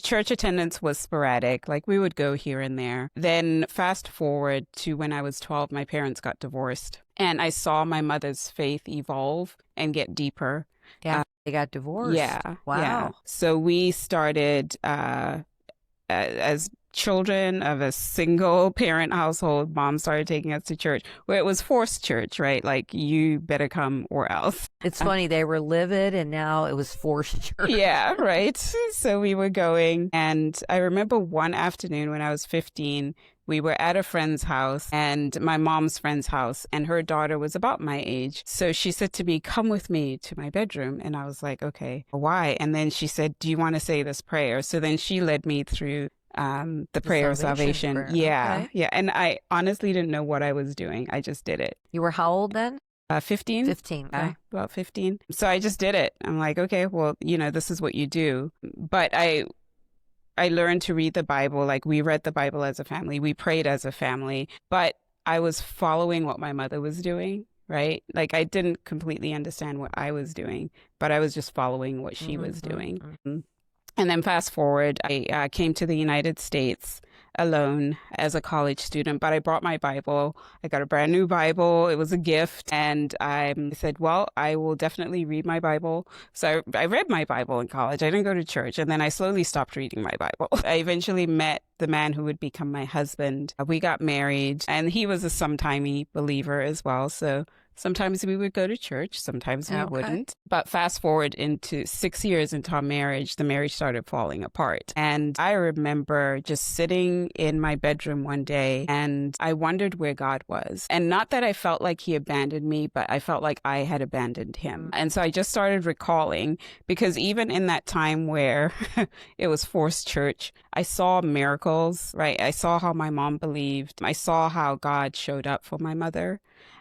church attendance was sporadic. Like we would go here and there. Then fast forward to when I was 12, my parents got divorced. And I saw my mother's faith evolve and get deeper. Yeah, they got divorced. Yeah. Wow. Yeah. So we started as children of a single parent household. Mom started taking us to church where it was forced church, right? Like you better come or else. It's funny, they were livid and now it was forced church. Yeah, right. So we were going. And I remember one afternoon when I was 15, we were at a friend's house and my mom's friend's house, and her daughter was about my age. So she said to me, come with me to my bedroom. And I was like, okay, why? And then she said, do you want to say this prayer? So then she led me through the prayer of salvation. Prayer. Yeah. Okay. Yeah. And I honestly didn't know what I was doing. I just did it. You were how old then? 15. 15. Okay. About 15. So I just did it. I'm like, okay, well, this is what you do. But I learned to read the Bible. Like we read the Bible as a family. We prayed as a family. But I was following what my mother was doing, right? Like I didn't completely understand what I was doing, but I was just following what she was doing. And then fast forward, I came to the United States alone as a college student, but I brought my Bible. I got a brand new Bible. It was a gift. And I said, well, I will definitely read my Bible. So I read my Bible in college. I didn't go to church. And then I slowly stopped reading my Bible. I eventually met the man who would become my husband. We got married and he was a sometimey believer as well. So sometimes we would go to church, sometimes we wouldn't. But fast forward into 6 years into our marriage, the marriage started falling apart. And I remember just sitting in my bedroom one day and I wondered where God was. And not that I felt like he abandoned me, but I felt like I had abandoned him. And so I just started recalling, because even in that time where it was forced church, I saw miracles, right? I saw how my mom believed. I saw how God showed up for my mother.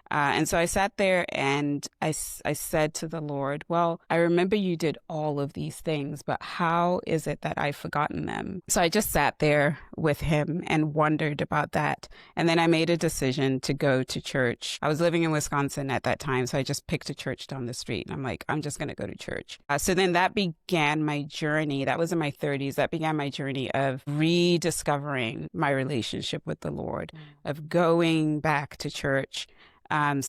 And so I sat there and I said to the Lord, well, I remember you did all of these things, but how is it that I've forgotten them? So I just sat there with him and wondered about that. And then I made a decision to go to church. I was living in Wisconsin at that time, so I just picked a church down the street. And I'm like, I'm just going to go to church. So then that began my journey. That was in my 30s. That began my journey of rediscovering my relationship with the Lord, of going back to church.